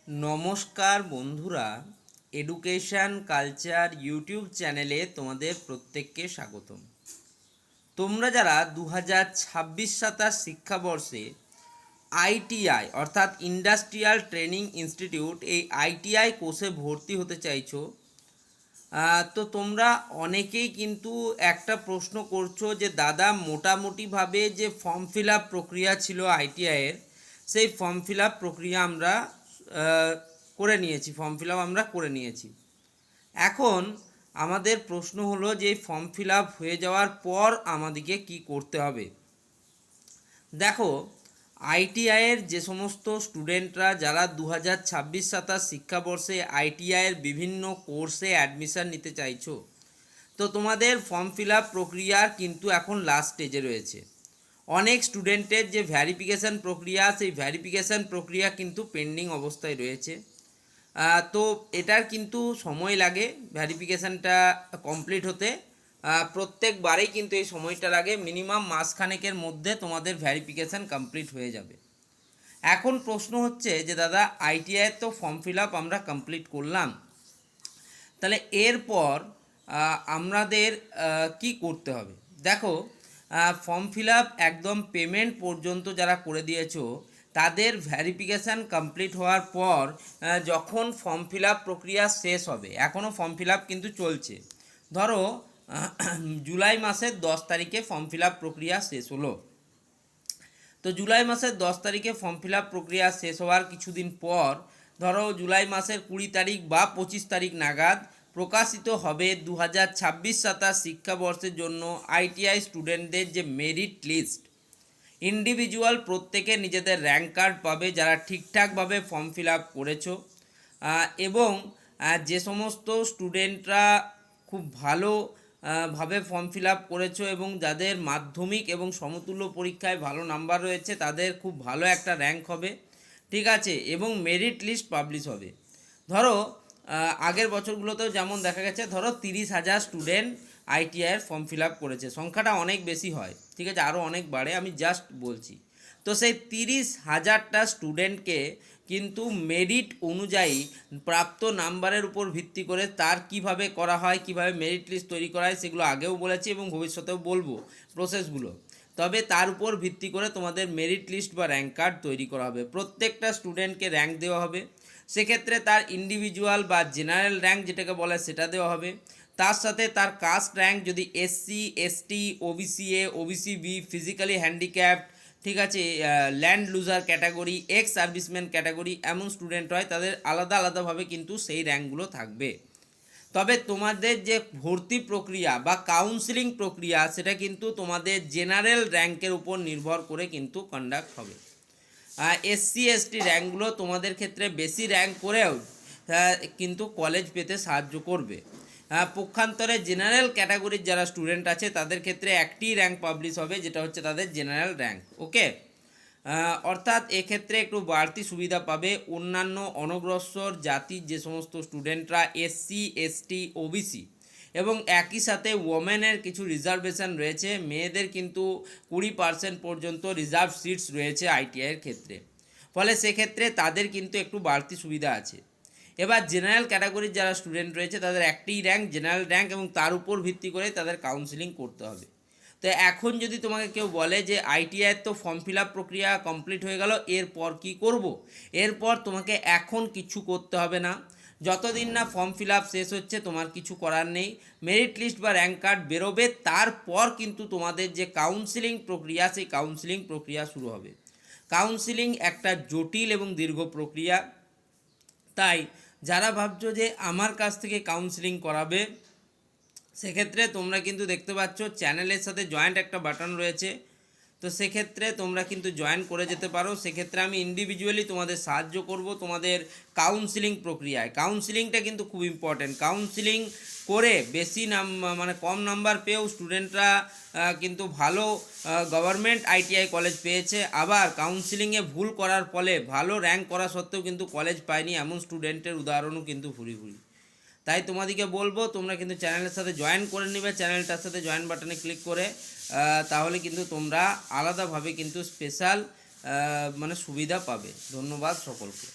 নমস্কার বন্ধুরা, education culture YouTube চ্যানেলে তোমাদের প্রত্যেককে স্বাগতম। তোমরা যারা 2026-27 শিক্ষাবর্ষে আইটিআই অর্থাৎ ইন্ডাস্ট্রিয়াল ট্রেনিং ইনস্টিটিউট এই আইটিআই কোর্সে ভর্তি হতে চাইছো, তো তোমরা অনেকেই কিন্তু একটা প্রশ্ন করছো যে দাদা মোটামুটিভাবে যে ফর্ম ফিল আপ প্রক্রিয়া ছিল আইটিআইয়ের, সেই ফর্ম ফিল আপ প্রক্রিয়া আমরা করে নিয়েছি। এখন আমাদের প্রশ্ন হলো যে ফর্ম ফিল আপ হয়ে যাওয়ার পর আমাদেরকে কি করতে হবে। দেখো, আইটিআইয়ের যে সমস্ত স্টুডেন্টরা যারা 2026-27 শিক্ষাবর্ষে আইটিআইয়ের বিভিন্ন কোর্সে অ্যাডমিশান নিতে চাইছো, তো তোমাদের ফর্ম ফিল আপ প্রক্রিয়ার কিন্তু এখন লাস্ট স্টেজে রয়েছে। অনেক স্টুডেন্টের যে ভ্যারিফিকেশান প্রক্রিয়া, সেই ভ্যারিফিকেশান প্রক্রিয়া কিন্তু পেন্ডিং অবস্থায় রয়েছে। তো এটার কিন্তু সময় লাগে ভ্যারিফিকেশানটা কমপ্লিট হতে। প্রত্যেকবারেই কিন্তু এই সময়টা লাগে, মিনিমাম মাসখানেকের মধ্যে তোমাদের ভ্যারিফিকেশান কমপ্লিট হয়ে যাবে। এখন প্রশ্ন হচ্ছে যে দাদা আইটিআই তো ফর্ম ফিল আপ আমরা কমপ্লিট করলাম, তাহলে এরপর আমাদের কি করতে হবে। দেখো, ফর্ম ফিল আপ একদম পেমেন্ট পর্যন্ত যারা করে দিয়েছো তাদের ভ্যারিফিকেশান কমপ্লিট হওয়ার পর যখন ফর্ম ফিল আপ প্রক্রিয়া শেষ হবে, এখনও ফর্ম ফিল আপ কিন্তু চলছে। ধরো জুলাই মাসের 10 তারিখে ফর্ম ফিল আপ প্রক্রিয়া শেষ হলো, তো জুলাই মাসের 10 তারিখে ফর্ম ফিল আপ প্রক্রিয়া শেষ হওয়ার কিছুদিন পর ধরো জুলাই মাসের 20 তারিখ বা 25 তারিখ নাগাদ প্রকাশিত হবে 2026-27 শিক্ষাবর্ষের জন্য আইটিআই স্টুডেন্টদের যে মেরিট লিস্ট। ইন্ডিভিজুয়াল প্রত্যেকে নিজেদের র্যাঙ্ক কার্ড পাবে যারা ঠিকঠাকভাবে ফর্ম ফিল আপ করেছো, এবং যে সমস্ত স্টুডেন্টরা খুব ভালো ভাবে ফর্ম ফিল আপ করেছো এবং যাদের মাধ্যমিক এবং সমতুল্য পরীক্ষায় ভালো নাম্বার রয়েছে তাদের খুব ভালো একটা র্যাঙ্ক হবে, ঠিক আছে, এবং মেরিট লিস্ট পাবলিশ হবে। ধরো আগের বছরগুলোতেও যেমন দেখা গেছে, ধরো 30,000 স্টুডেন্ট আইটিআইয়ের ফর্ম ফিল আপ করেছে, সংখ্যাটা অনেক বেশি হয়, ঠিক আছে, আরও অনেক বাড়ে, আমি জাস্ট বলছি। তো সেই 30,000টা স্টুডেন্টকে কিন্তু মেরিট অনুযায়ী প্রাপ্ত নাম্বারের উপর ভিত্তি করে তার কিভাবে করা হয়, কিভাবে মেরিট লিস্ট তৈরি করা হয়, সেগুলো আগেও বলেছি এবং ভবিষ্যতেও বলবো প্রসেসগুলো। তবে তার উপর ভিত্তি করে তোমাদের মেরিট লিস্ট বা র্যাঙ্ক কার্ড তৈরি করা হবে, প্রত্যেকটা স্টুডেন্টকে র্যাঙ্ক দেওয়া হবে। সেক্ষেত্রে তার ইন্ডিভিজুয়াল বা জেনারেল র্যাঙ্ক যেটাকে বলে সেটা দেওয়া হবে, তার সাথে তার কাস্ট র্যাঙ্ক যদি SC, ST, OBC A, OBC B, physically handicapped, ঠিক আছে, land loser category, ex serviceman category এমন স্টুডেন্ট হয় তাদের আলাদা আলাদাভাবে কিন্তু সেই র্যাঙ্কগুলো থাকবে। তবে তোমাদের যে ভর্তি প্রক্রিয়া বা কাউন্সিলিং প্রক্রিয়া সেটা কিন্তু তোমাদের জেনারেল র্যাঙ্কের উপর নির্ভর করে কিন্তু কন্ডাক্ট হবে। এসসি এসটি র্যাঙ্কগুলো তোমাদের ক্ষেত্রে বেশি র্যাঙ্ক করেও কিন্তু কলেজ পেতে সাহায্য করবে। পক্ষান্তরে জেনারেল ক্যাটাগরির যারা স্টুডেন্ট আছে তাদের ক্ষেত্রে একটি র্যাঙ্ক পাবলিশ হবে, যেটা হচ্ছে তাদের জেনারেল র্যাঙ্ক। ওকে, অর্থাৎ এক্ষেত্রে একটু বাড়তি সুবিধা পাবে অন্যান্য অনগ্রসর জাতির যে সমস্ত স্টুডেন্টরা এসসি, এসটি, ওবিসি এবং একই সাথে ওমেনের কিছু রিজার্ভেশন রয়েছে, মেয়েদের কিন্তু 20% পর্যন্ত রিজার্ভ সিটস রয়েছে আইটিআইয়ের ক্ষেত্রে, ফলে সেক্ষেত্রে তাদের কিন্তু একটু বাড়তি সুবিধা আছে। এবার জেনারেল ক্যাটাগরির যারা স্টুডেন্ট রয়েছে তাদের একটিই র্যাঙ্ক, জেনারেল র্যাঙ্ক, এবং তার উপর ভিত্তি করে তাদের কাউন্সিলিং করতে হবে। তো এখন যদি তোমাকে কেউ বলে যে আইটিআইয়ের তো ফর্ম ফিল আপ প্রক্রিয়া কমপ্লিট হয়ে গেল, এরপর কি করব, এরপর তোমাকে এখন কিছু করতে হবে না। যতদিন না ফর্ম ফিল আপ শেষ হচ্ছে তোমার কিছু করার নেই, মেরিট লিস্ট বা র্যাঙ্ক কার্ড বেরোবে, তারপর কিন্তু তোমাদের যে কাউন্সিলিং প্রক্রিয়া সেই কাউন্সিলিং প্রক্রিয়া শুরু হবে। কাউন্সিলিং একটা জটিল এবং দীর্ঘ প্রক্রিয়া, তাই যারা ভাবছো যে আমার কাছ থেকে কাউন্সিলিং করাবে, সেক্ষেত্রে তোমরা কিন্তু দেখতে পাচ্ছ চ্যানেলের সাথে জয়েন্ট একটা বাটন রয়েছে, তো সেক্ষেত্রে তোমরা কিন্তু জয়েন করে যেতে পারো। সেক্ষেত্রে আমি ইন্ডিভিজুয়ালি তোমাদের সাহায্য করব তোমাদের কাউন্সিলিং প্রক্রিয়ায়। কাউন্সিলিংটা কিন্তু খুব ইম্পর্ট্যান্ট, কাউন্সিলিং করে বেশি মানে কম নাম্বার পেয়েও স্টুডেন্টরা কিন্তু ভালো গভর্নমেন্ট আইটিআই কলেজ পেয়েছে, আবার কাউন্সিলিংয়ে ভুল করার ফলে ভালো র্যাঙ্ক করা সত্ত্বেও কিন্তু কলেজ পায়নি এমন স্টুডেন্টের উদাহরণও কিন্তু ভুরি ভুরি। তাই তোমাদেরকে বলবো তোমরা কিন্তু চ্যানেলের সাথে জয়েন করে নেবে, চ্যানেলটার সাথে জয়েন বাটনে ক্লিক করে, তাহলে কিন্তু তোমরা আলাদাভাবে কিন্তু স্পেশাল মানে সুবিধা পাবে। ধন্যবাদ সকলকে।